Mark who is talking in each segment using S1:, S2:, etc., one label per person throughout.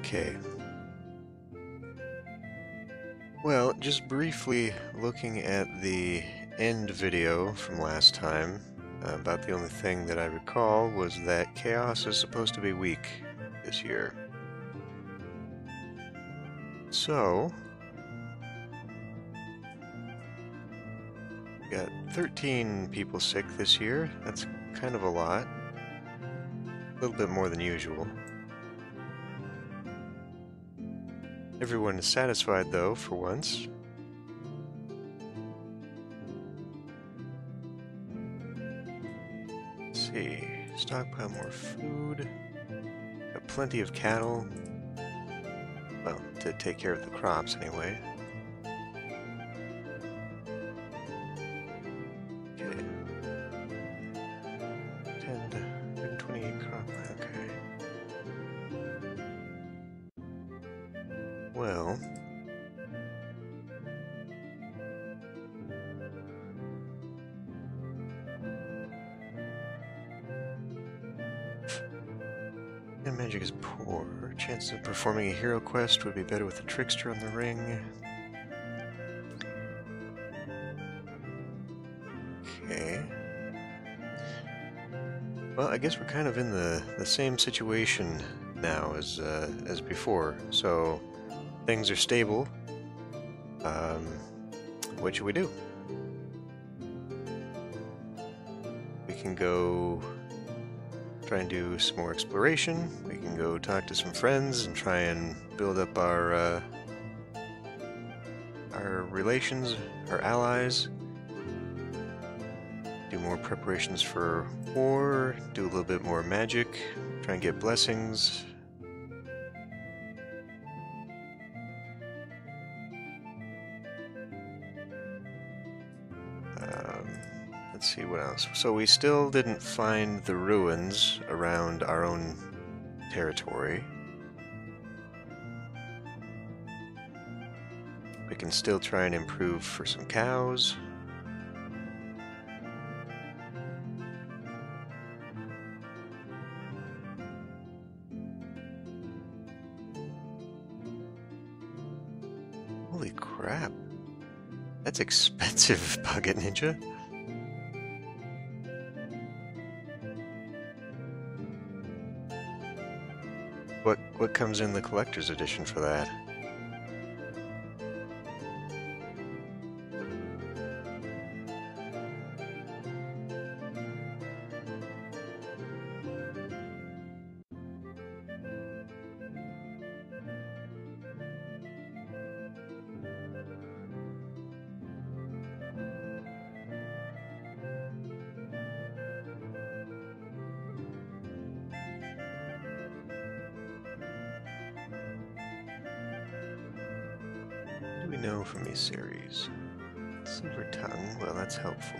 S1: Okay. Well, just briefly looking at the end video from last time, about the only thing that I recall was that Chaos is supposed to be weak this year. So, we got 13 people sick this year. That's kind of a lot. A little bit more than usual. Everyone is satisfied, though, for once. Let's see. Stockpile more food. Got plenty of cattle. Well, to take care of the crops, anyway. Okay. 10 to 128 crop. Okay. Well, and magic is poor. Chances of performing a hero quest would be better with a trickster on the ring. Okay. Well, I guess we're kind of in the same situation now as before. So things are stable. What should we do? We can go try and do some more exploration. We can go talk to some friends and try and build up our relations, our allies. Do more preparations for war, do a little bit more magic, try and get blessings. Let's see what else. So we still didn't find the ruins around our own territory. We can still try and improve for some cows. Holy crap. That's expensive, Bucket Ninja. What comes in the collector's edition for that? What do we know from these series? Silver Tongue, well, that's helpful.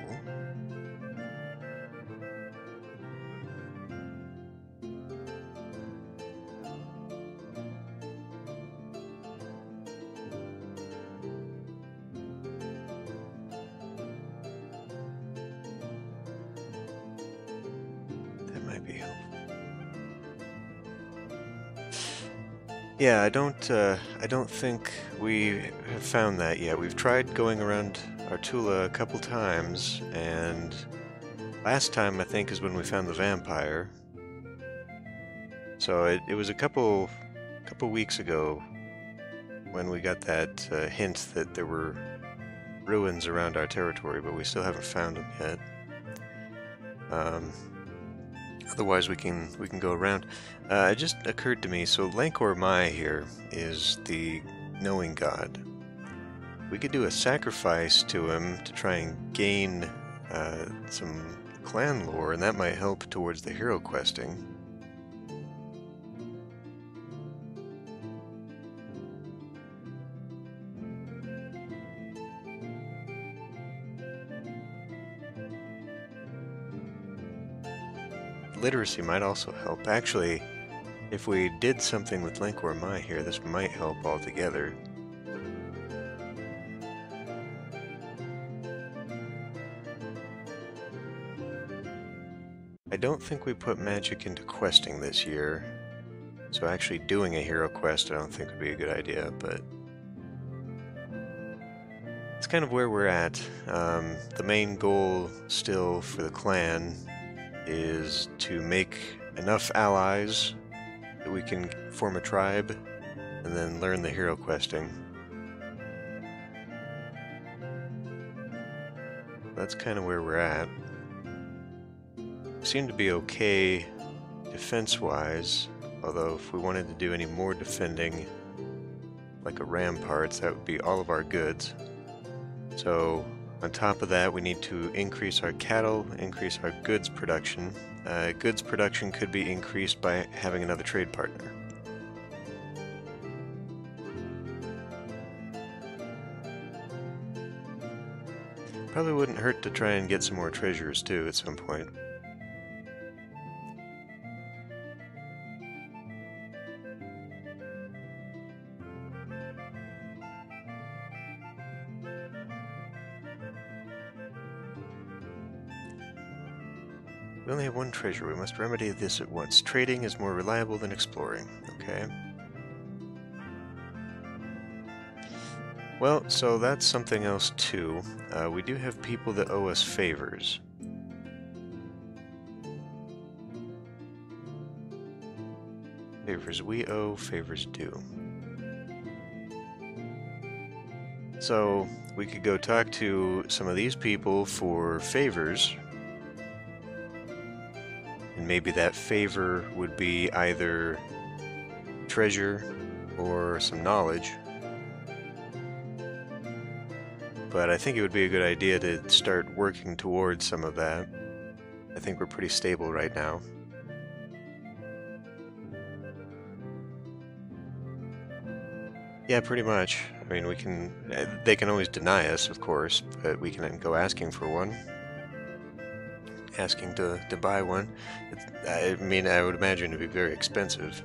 S1: That might be helpful. Yeah, I don't think we have found that yet. We've tried going around Artula a couple times, and last time I think is when we found the vampire. So it was a couple weeks ago when we got that hint that there were ruins around our territory, but we still haven't found them yet. Otherwise, we can go around. It just occurred to me. So Lancor Mai here is the knowing god. We could do a sacrifice to him to try and gain some clan lore, and that might help towards the hero questing. Literacy might also help. Actually, if we did something with Lancor Mai here, this might help altogether. I don't think we put magic into questing this year. So actually doing a hero quest I don't think would be a good idea, but it's kind of where we're at. The main goal still for the clan is to make enough allies that we can form a tribe and then learn the hero questing. That's kind of where we're at. We seem to be okay defense-wise, although if we wanted to do any more defending, like a ramparts, that would be all of our goods. So on top of that, we need to increase our cattle, increase our goods production. Goods production could be increased by having another trade partner. Probably wouldn't hurt to try and get some more treasures too at some point. We only have one treasure. We must remedy this at once. Trading is more reliable than exploring. Okay. Well, so that's something else too. We do have people that owe us favors. Favors we owe, favors due. So we could go talk to some of these people for favors. And maybe that favor would be either treasure or some knowledge. But I think it would be a good idea to start working towards some of that. I think we're pretty stable right now. Yeah, pretty much. I mean, we can... they can always deny us, of course, but we can go asking for one. Asking to buy one. I mean, I would imagine it'd be very expensive.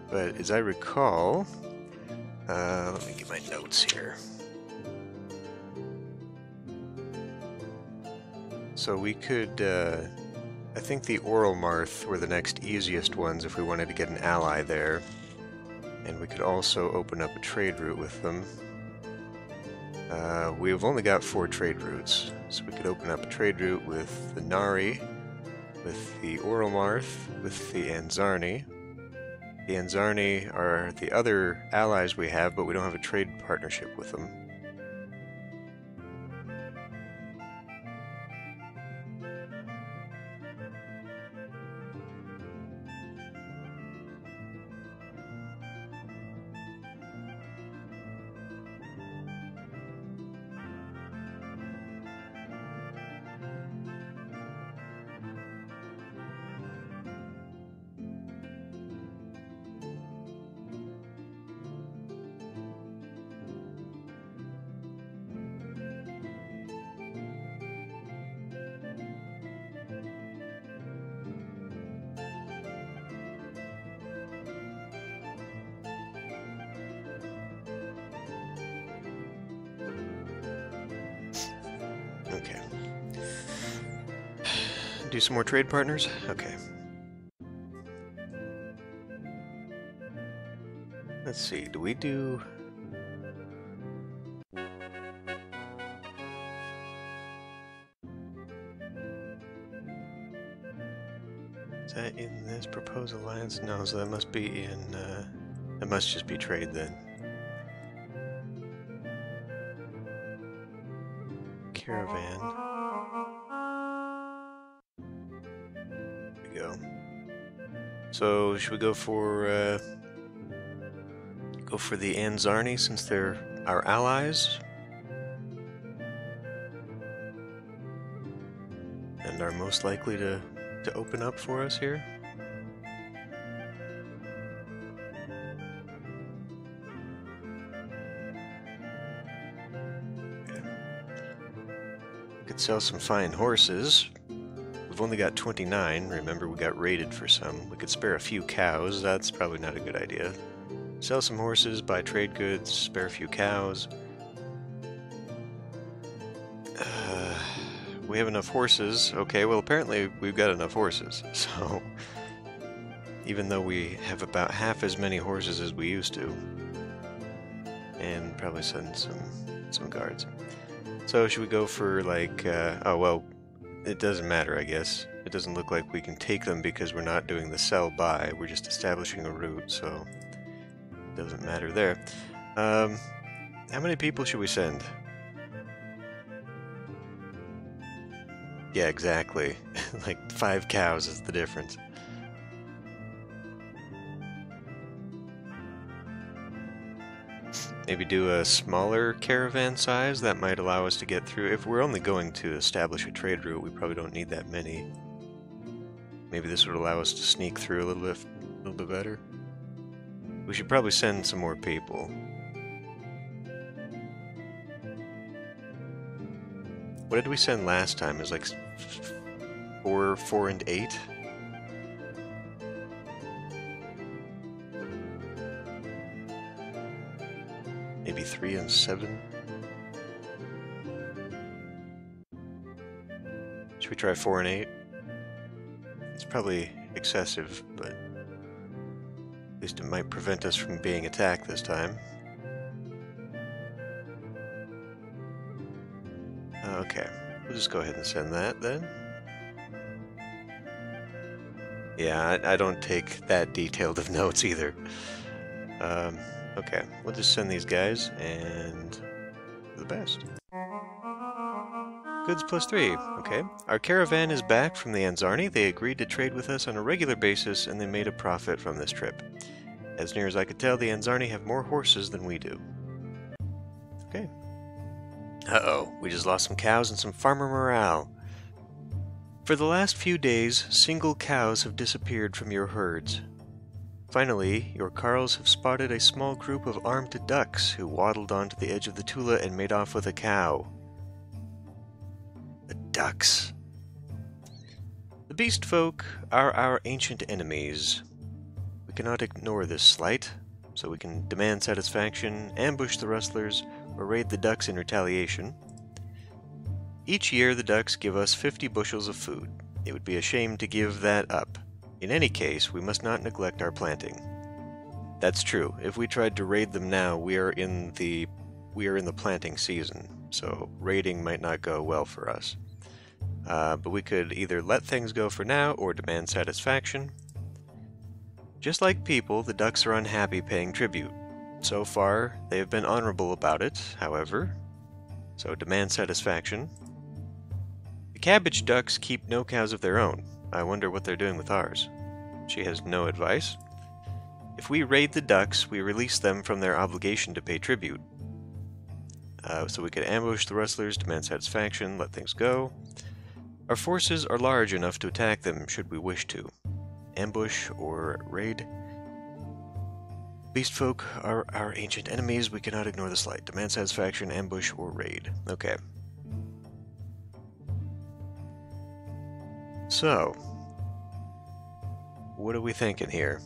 S1: But as I recall, let me get my notes here. So we could, I think the Oralmarth were the next easiest ones if we wanted to get an ally there. And we could also open up a trade route with them. We've only got 4 trade routes, so we could open up a trade route with the Nari, with the Oralmarth, with the Anzarni. The Anzarni are the other allies we have, but we don't have a trade partnership with them. Okay. Do some more trade partners? Okay. Let's see, do we do... Is that in this proposed alliance? No, so that must be in, that must just be trade then. Caravan. There we go. So, should we go for the Anzarni since they're our allies? And are most likely to open up for us here? Okay. Could sell some fine horses. We've only got 29. Remember, we got raided for some. We could spare a few cows. That's probably not a good idea. Sell some horses, buy trade goods, spare a few cows. Uh, we have enough horses. Okay, well, apparently we've got enough horses. So, even though we have about half as many horses as we used to, and probably send some guards. So, should we go for like? Oh well, it doesn't matter, I guess. It doesn't look like we can take them because we're not doing the sell by. We're just establishing a route, so it doesn't matter there. How many people should we send? Yeah, exactly. Like 5 cows is the difference. Maybe do a smaller caravan size that might allow us to get through. If we're only going to establish a trade route, we probably don't need that many. Maybe this would allow us to sneak through a little bit better. We should probably send some more people. What did we send last time? It was like 4 and 8? Maybe 3 and 7? Should we try 4 and 8? It's probably excessive, but at least it might prevent us from being attacked this time. Okay, we'll just go ahead and send that then. Yeah, I don't take that detailed of notes either. Okay, we'll just send these guys, and the best. Goods +3, okay. Our caravan is back from the Anzarni. They agreed to trade with us on a regular basis, and they made a profit from this trip. As near as I could tell, the Anzarni have more horses than we do. Okay. Uh-oh, we just lost some cows and some farmer morale. For the last few days, single cows have disappeared from your herds. Finally, your Carls have spotted a small group of armed ducks who waddled onto the edge of the Tula and made off with a cow. The ducks. The beast folk are our ancient enemies. We cannot ignore this slight, so we can demand satisfaction, ambush the rustlers, or raid the ducks in retaliation. Each year the ducks give us 50 bushels of food. It would be a shame to give that up. In any case, we must not neglect our planting. That's true. If we tried to raid them now, we are in the planting season, so raiding might not go well for us. But we could either let things go for now or demand satisfaction. Just like people, the ducks are unhappy paying tribute. So far, they have been honorable about it, however, so demand satisfaction. The cabbage ducks keep no cows of their own. I wonder what they're doing with ours. She has no advice. If we raid the ducks, we release them from their obligation to pay tribute. So we could ambush the rustlers, demand satisfaction, let things go. Our forces are large enough to attack them should we wish to. Ambush or raid. Beast folk are our ancient enemies. We cannot ignore the slight. Demand satisfaction, ambush, or raid. Okay. So, what are we thinking here?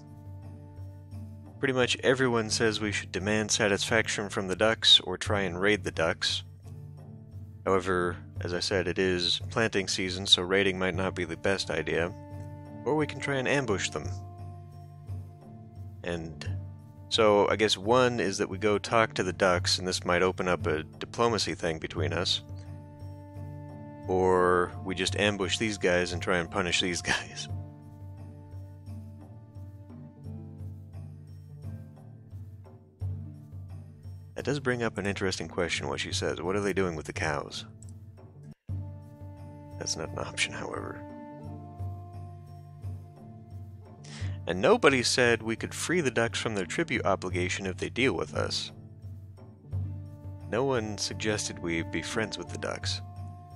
S1: Pretty much everyone says we should demand satisfaction from the ducks or try and raid the ducks. However, as I said, it is planting season, so raiding might not be the best idea. Or we can try and ambush them. And so I guess one is that we go talk to the ducks, and this might open up a diplomacy thing between us. Or we just ambush these guys and try and punish these guys. That does bring up an interesting question, what she says. What are they doing with the cows? That's not an option, however. And nobody said we could free the ducks from their tribute obligation if they deal with us. No one suggested we be friends with the ducks.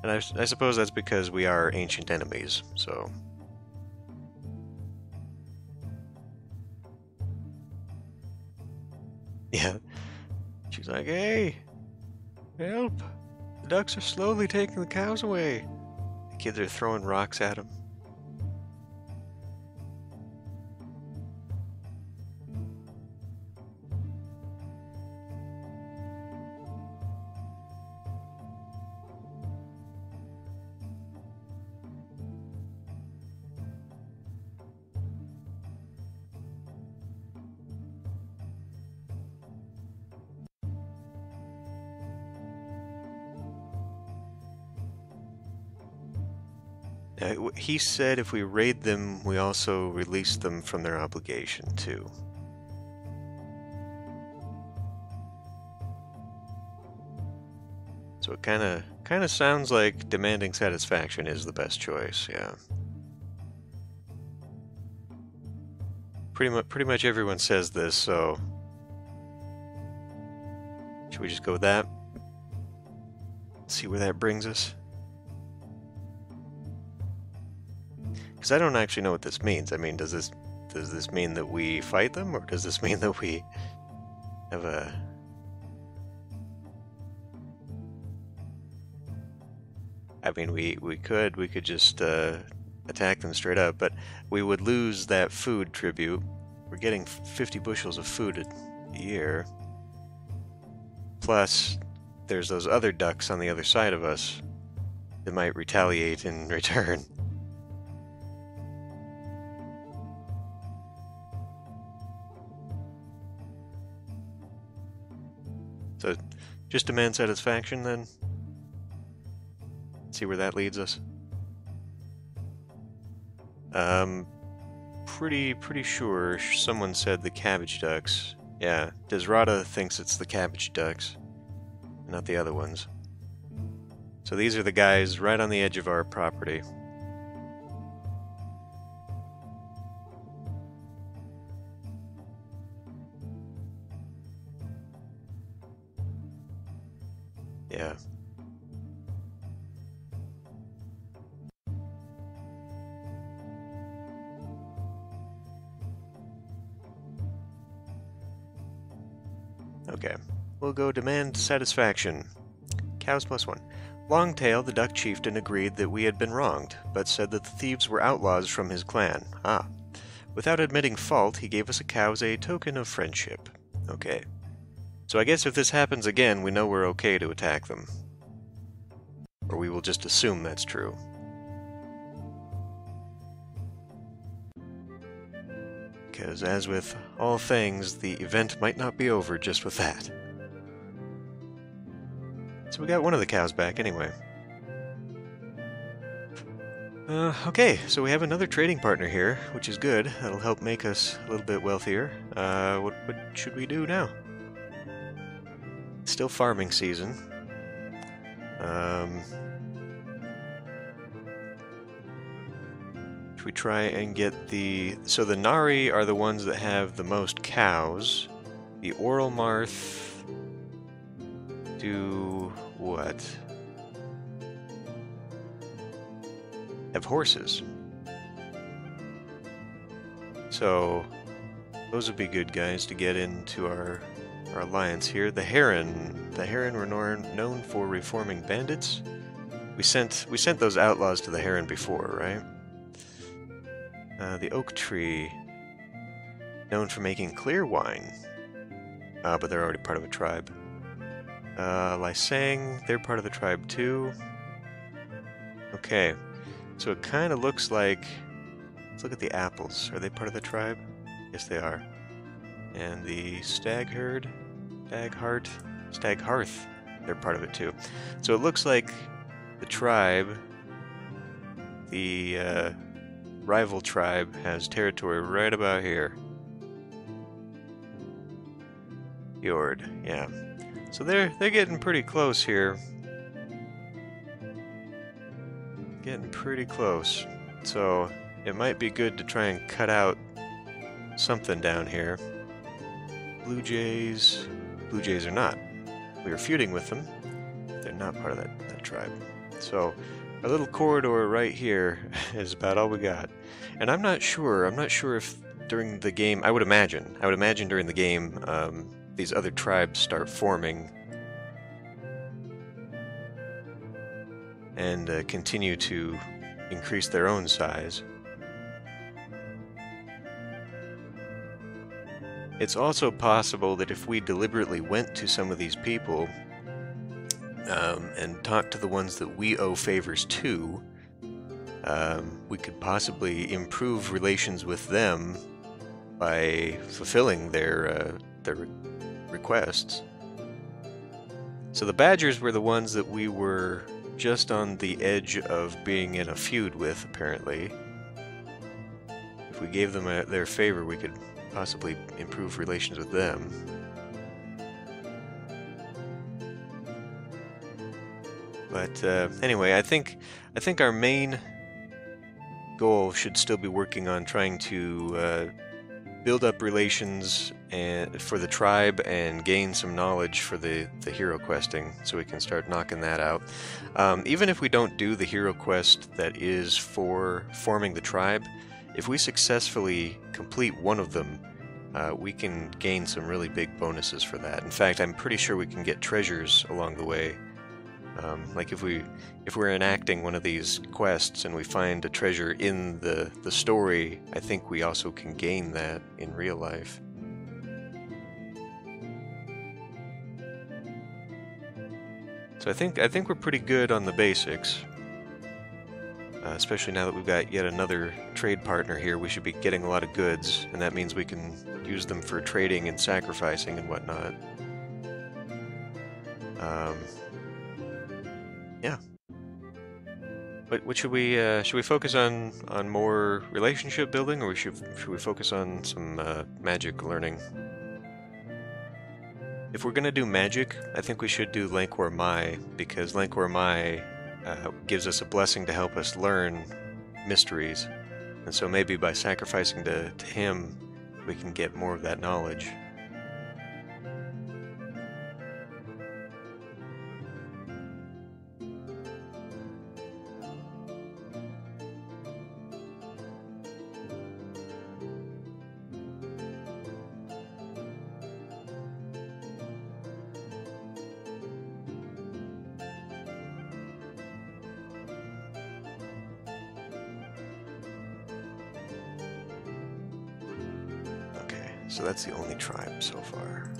S1: And I suppose that's because we are ancient enemies, so... Yeah. She's like, hey, help! The ducks are slowly taking the cows away. The kids are throwing rocks at them. He said if we raid them, we also release them from their obligation, too. So it kind of sounds like demanding satisfaction is the best choice, yeah. Pretty much everyone says this, so should we just go with that? See where that brings us? Because I don't actually know what this means. I mean, does this mean that we fight them, or does this mean that we have a... I mean, we could just attack them straight up, but we would lose that food tribute. We're getting 50 bushels of food a year. Plus, there's those other ducks on the other side of us that might retaliate in return. So, just demand satisfaction then? See where that leads us? Pretty sure someone said the cabbage ducks. Yeah, Desrata thinks it's the cabbage ducks, not the other ones. So these are the guys right on the edge of our property. Yeah. Okay, we'll go demand satisfaction. Cows +1. Longtail, the duck chieftain, agreed that we had been wronged, but said that the thieves were outlaws from his clan. Ah. Without admitting fault, he gave us a cow as a token of friendship. Okay. So I guess if this happens again, we know we're okay to attack them. Or we will just assume that's true. Because as with all things, the event might not be over just with that. So we got one of the cows back anyway. Okay, so we have another trading partner here, which is good. That'll help make us a little bit wealthier. What should we do now? Still farming season. Should we try and get the... So the Nari are the ones that have the most cows. The Oralmarth do what? Have horses. So those would be good guys to get into our alliance here. The Heron were known for reforming bandits. We sent those outlaws to the Heron before, right? The Oak Tree, known for making clear wine, but they're already part of a tribe. Lysang, they're part of the tribe too. Okay, so it kind of looks like... Let's look at the apples. Are they part of the tribe? Yes, they are. And the Staghearth, they're part of it too. So it looks like the tribe, the rival tribe, has territory right about here. Fjord, yeah. So they're getting pretty close here. Getting pretty close. So it might be good to try and cut out something down here. Blue Jays are not. We were feuding with them. They're not part of that tribe. So our little corridor right here is about all we got. And I'm not sure if during the game, I would imagine during the game, these other tribes start forming and continue to increase their own size. It's also possible that if we deliberately went to some of these people and talked to the ones that we owe favors to, we could possibly improve relations with them by fulfilling their requests. So the Badgers were the ones that we were just on the edge of being in a feud with, apparently. If we gave them their favor, we could possibly improve relations with them. But anyway, I think our main goal should still be working on trying to build up relations for the tribe and gain some knowledge for the hero questing, so we can start knocking that out. Even if we don't do the hero quest that is for forming the tribe, if we successfully complete one of them, we can gain some really big bonuses for that. In fact, I'm pretty sure we can get treasures along the way. Like if we're enacting one of these quests and we find a treasure in the story, I think we also can gain that in real life. So I think we're pretty good on the basics. Especially now that we've got yet another trade partner here, we should be getting a lot of goods, and that means we can use them for trading and sacrificing and whatnot. Yeah. What should we focus on more relationship building, or should we focus on some magic learning? If we're gonna do magic, I think we should do Lancor Mai, because Lancor Mai gives us a blessing to help us learn mysteries, and so maybe by sacrificing to him, we can get more of that knowledge. So that's the only tribe so far.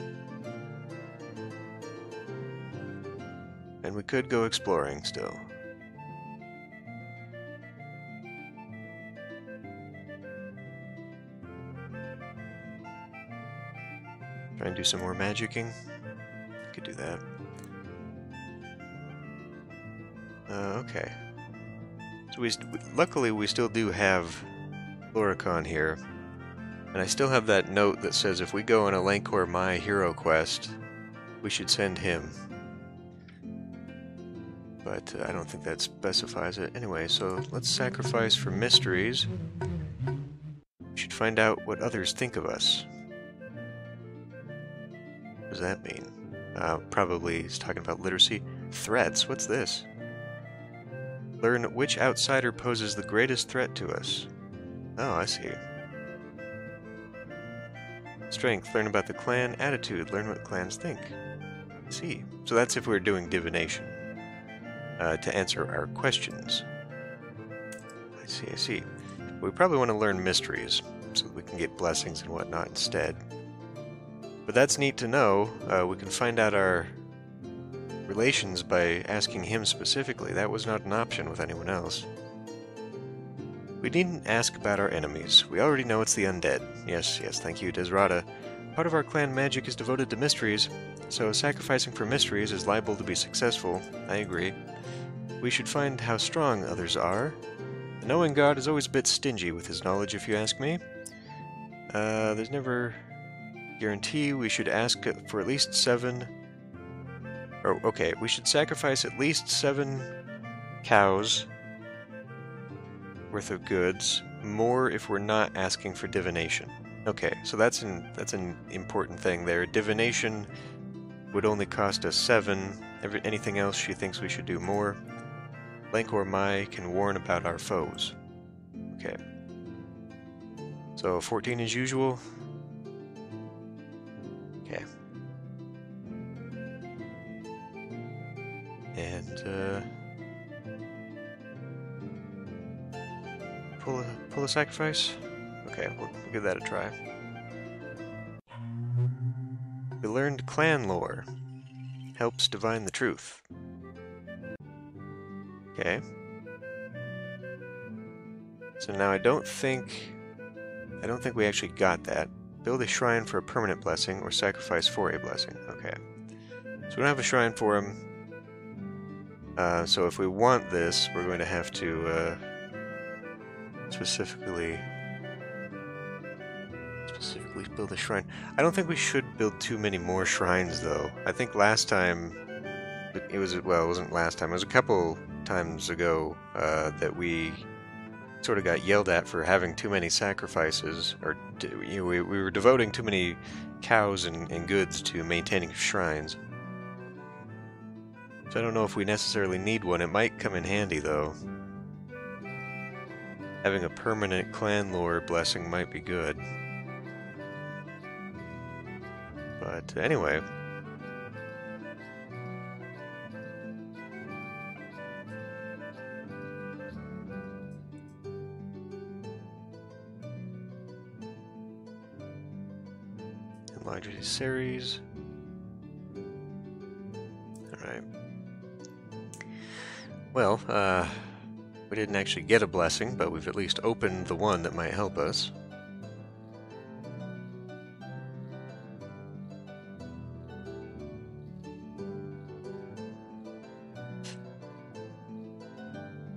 S1: And we could go exploring still. Try and do some more magicking. Could do that. Okay. So luckily we still do have Loricon here. And I still have that note that says if we go on a Lancor Mai hero quest, we should send him. But I don't think that specifies it. Anyway, so let's sacrifice for mysteries. We should find out what others think of us. What does that mean? Probably he's talking about literacy. Threats, what's this? Learn which outsider poses the greatest threat to us. Oh, I see. Strength, learn about the clan. Attitude, learn what clans think. See. So that's if we're doing divination. To answer our questions. I see. We probably want to learn mysteries, so that we can get blessings and whatnot instead. But that's neat to know. We can find out our relations by asking him specifically. That was not an option with anyone else. We needn't ask about our enemies. We already know it's the undead. Yes, thank you, Desrata. Part of our clan magic is devoted to mysteries, so sacrificing for mysteries is liable to be successful. I agree. We should find how strong others are. The knowing god is always a bit stingy with his knowledge, if you ask me. There's never guarantee. We should ask for at least 7... okay, we should sacrifice at least 7 cows worth of goods, more if we're not asking for divination. Okay, so that's an important thing there. Divination would only cost us 7. Anything else she thinks we should do more. Lancor Mai can warn about our foes. Okay. So 14 as usual. Okay. And pull a sacrifice? Okay, we'll give that a try. We learned clan lore. Helps divine the truth. Okay. So now I don't think we actually got that. Build a shrine for a permanent blessing or sacrifice for a blessing. Okay. So we don't have a shrine for him. So if we want this, we're going to have to specifically build a shrine. I don't think we should build too many more shrines, though. I think last time, it wasn't last time, it was a couple times ago that we sort of got yelled at for having too many sacrifices, or we were devoting too many cows and goods to maintaining shrines. So I don't know if we necessarily need one. It might come in handy, though. Having a permanent clan lore blessing might be good. But anyway. Enlarge these series. Alright. Well, we didn't actually get a blessing, but we've at least opened the one that might help us.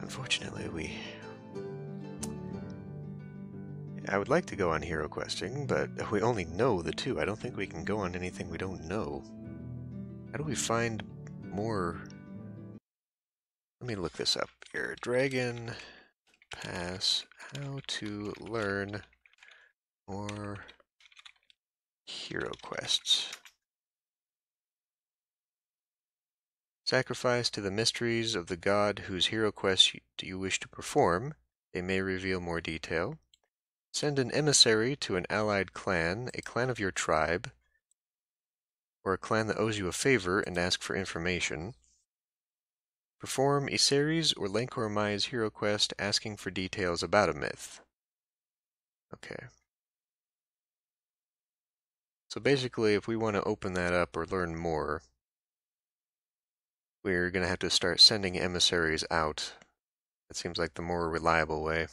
S1: Unfortunately, I would like to go on hero questing, but we only know the two. I don't think we can go on anything we don't know. How do we find more? Let me look this up here. Dragon Pass, how to learn more hero quests. Sacrifice to the mysteries of the god whose hero quest you wish to perform. They may reveal more detail. Send an emissary to an allied clan, a clan of your tribe, or a clan that owes you a favor, and ask for information. Perform Iseri's or Lancor Mai's hero quest asking for details about a myth. Okay. So basically, if we want to open that up or learn more, we're going to have to start sending emissaries out. That seems like the more reliable way.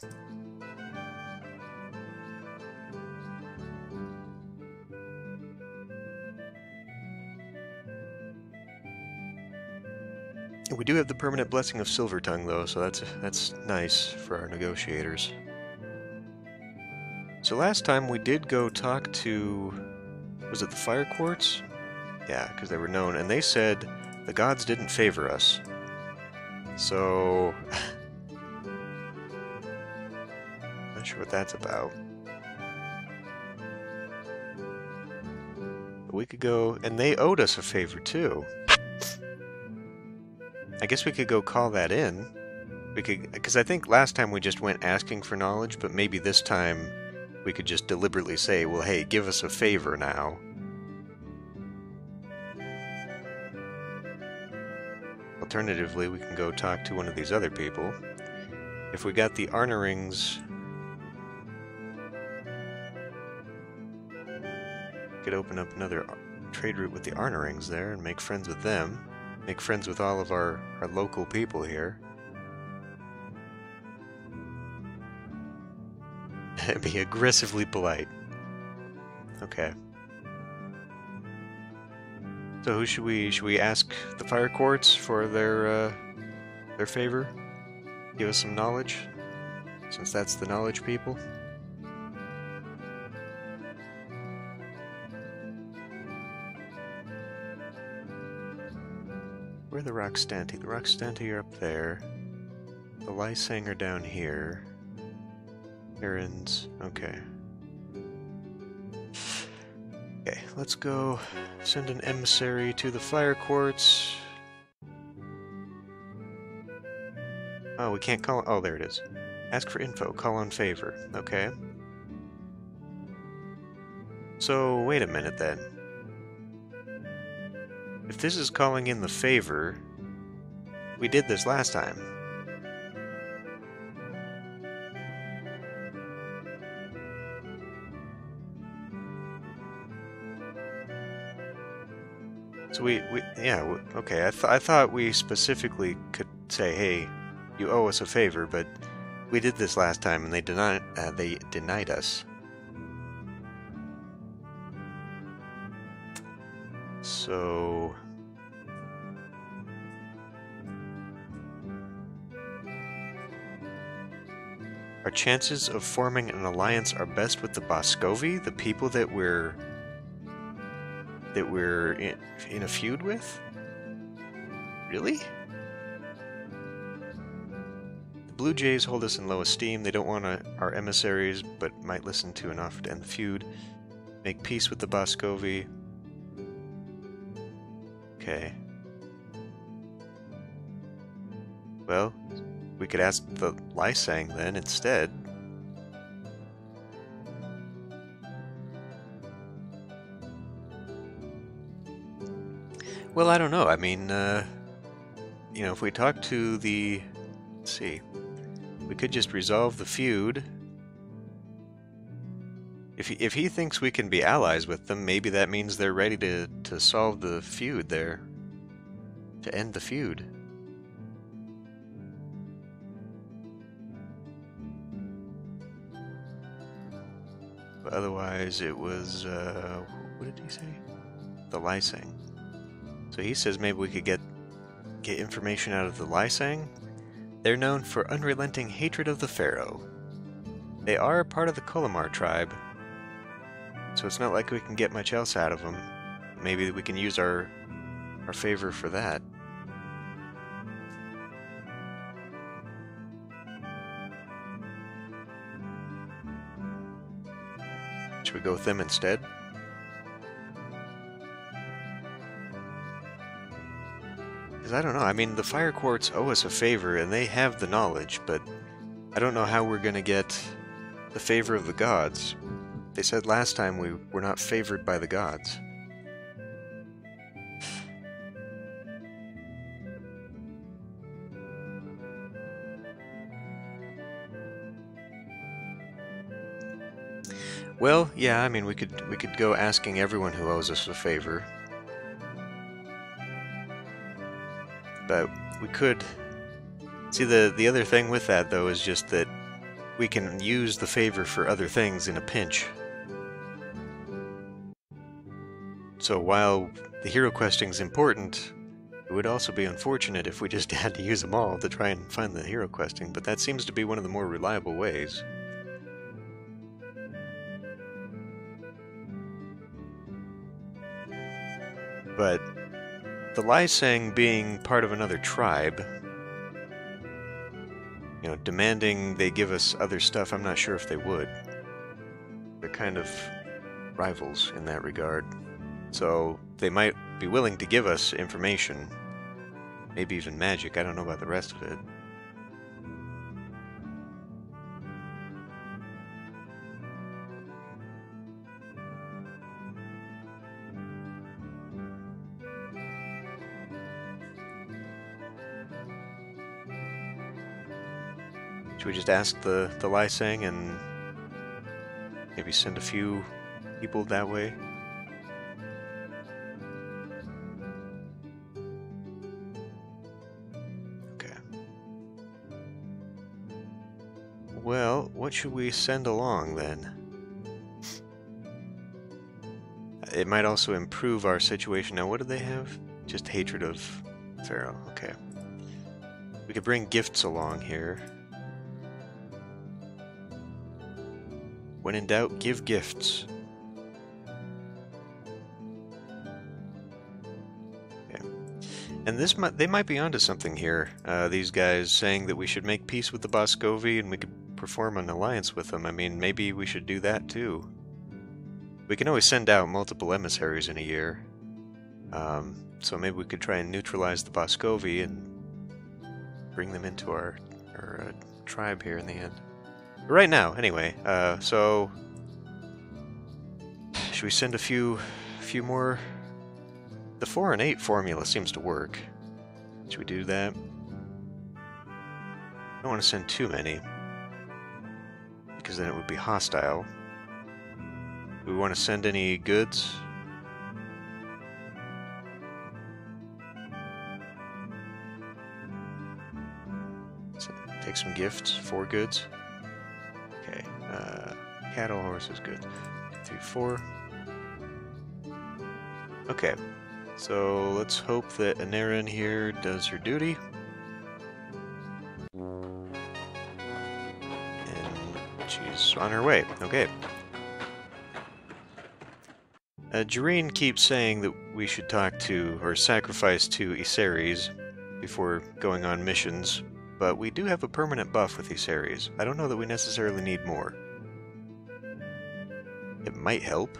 S1: We do have the permanent blessing of Silvertongue, though, so that's nice for our negotiators. So last time we did go talk to, was it the Fire Quartz? Yeah, because they were known, and they said the gods didn't favor us. So, not sure what that's about. But we could go, and they owed us a favor too. I guess we could go call that in. We could, because I think last time we just went asking for knowledge, but maybe this time we could just deliberately say, well, hey, give us a favor now. Alternatively, we can go talk to one of these other people. If we got the Arnerings, we could open up another trade route with the Arnerings there and make friends with them. Make friends with all of our local people here. Be aggressively polite. Okay. So who should we ask the Fire Quartz for their favor? Give us some knowledge, since that's the knowledge people. Where are the Rockstanti? The Rockstanti are up there. The Lysang are down here. Errands. Okay. Okay, let's go send an emissary to the Fire Quartz. Oh, we can't call. Oh, there it is. Ask for info. Call on favor. Okay. So, wait a minute then. If this is calling in the favor, we did this last time. So okay. I thought we specifically could say, hey, you owe us a favor, but we did this last time and they denied us. So Our chances of forming an alliance are best with the Boscovi, the people that we're in a feud with? Really? The Blue Jays hold us in low esteem. They don't want our emissaries, but might listen to enough to end the feud. Make peace with the Boscovi. Okay. Well, we could ask the Lysang then instead. Well, I don't know. I mean, you know, if we talk to the... Let's see. We could just resolve the feud. If he thinks we can be allies with them, maybe that means they're ready to solve the feud there. To end the feud. But otherwise, it was, what did he say? The Lysang. So he says maybe we could get information out of the Lysang. They're known for unrelenting hatred of the Pharaoh. They are part of the Kolomar tribe, so it's not like we can get much else out of them. Maybe we can use our favor for that. Should we go with them instead? Because I don't know, I mean, the Fire Quartz owe us a favor, and they have the knowledge, but I don't know how we're gonna get the favor of the gods. They said last time we were not favored by the gods. Well, yeah, I mean, we could go asking everyone who owes us a favor. But we could... See, the other thing with that, though, is just that we can use the favor for other things in a pinch. So while the hero questing's important, it would also be unfortunate if we just had to use them all to try and find the hero questing, but that seems to be one of the more reliable ways. But the Lysang being part of another tribe, you know, demanding they give us other stuff, I'm not sure if they would. They're kind of rivals in that regard. So they might be willing to give us information, maybe even magic. I don't know about the rest of it. Should we just ask the Lysang and maybe send a few people that way? Okay. Well, what should we send along then? It might also improve our situation. Now, what do they have? Just hatred of Pharaoh. Okay. We could bring gifts along here. When in doubt, give gifts. Okay. And they might be onto something here. These guys saying that we should make peace with the Boscovi and we could perform an alliance with them. I mean, maybe we should do that too. We can always send out multiple emissaries in a year. So maybe we could try and neutralize the Boscovi and bring them into our tribe here in the end. Right now, anyway. So should we send a few more? The 4 and 8 formula seems to work. Should we do that? I don't want to send too many, because then it would be hostile. Do we want to send any goods? So take some gifts, 4 goods. Okay, cattle, horses, good. 3, 4. Okay, so let's hope that Aneurin here does her duty. And she's on her way. Okay. Jareen keeps saying that we should talk to, or sacrifice to Iseres before going on missions, but we do have a permanent buff with Iseres. I don't know that we necessarily need more. It might help.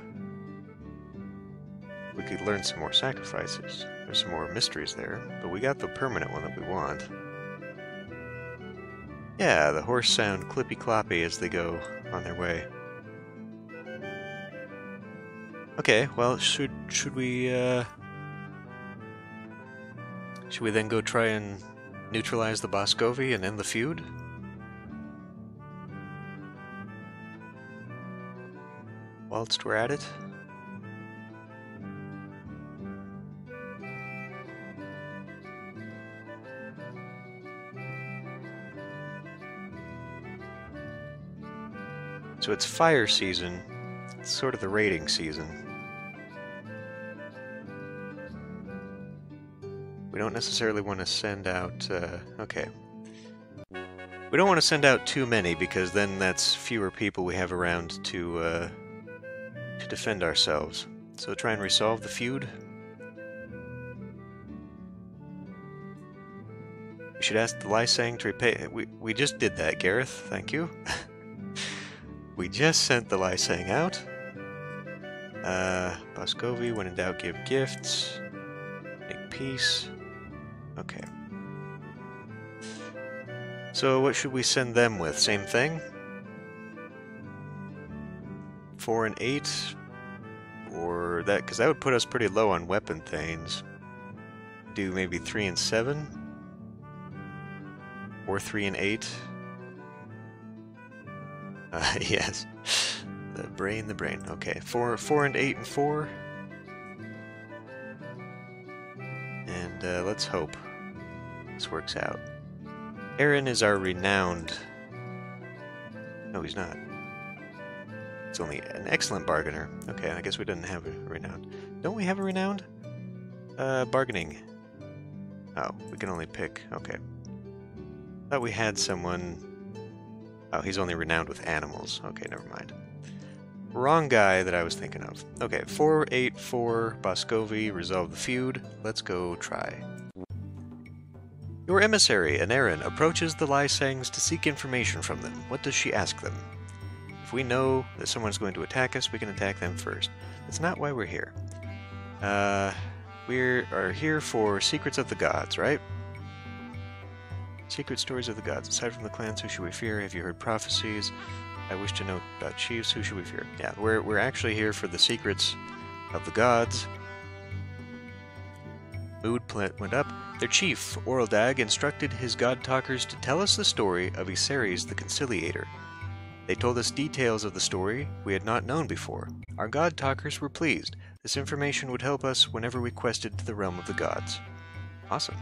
S1: We could learn some more sacrifices. There's some more mysteries there, but we got the permanent one that we want. Yeah, the horse sound clippy-cloppy as they go on their way. Okay, well, should we then go try and neutralize the Boscovi and end the feud? Whilst we're at it? So it's fire season. It's sort of the raiding season. We don't necessarily want to send out... okay. We don't want to send out too many, because then that's fewer people we have around to defend ourselves. So try and resolve the feud. We should ask the Lysang to repay... We just did that, Gareth. Thank you. We just sent the Lysang out. Boscovi, when in doubt, give gifts. Make peace. Okay. So what should we send them with? Same thing? 4 and 8? Or that, because that would put us pretty low on weapon things. Do maybe 3 and 7? Or 3 and 8? Yes. The brain. Okay, 4 and 8 and 4. And let's hope this works out. Aaron is our renowned... No, he's not. It's only an excellent bargainer. Okay, I guess we didn't have a renowned. Don't we have a renowned? Bargaining. Oh, we can only pick... Okay. Thought we had someone... Oh, he's only renowned with animals. Okay, never mind. Wrong guy that I was thinking of. Okay, 4, 8, 4, Boscovi, resolve the feud. Let's go try. Your emissary, Anarin, approaches the Lysangs to seek information from them. What does she ask them? If we know that someone's going to attack us, we can attack them first. That's not why we're here. We are here for Secrets of the Gods, right? Secret stories of the gods. Aside from the clans, who should we fear? Have you heard prophecies? I wish to know about chiefs. Who should we fear? Yeah, we're actually here for the secrets of the gods. Mood went up. Their chief, Oraldag, instructed his god talkers to tell us the story of Iseres the Conciliator. They told us details of the story we had not known before. Our god talkers were pleased. This information would help us whenever we quested to the realm of the gods. Awesome.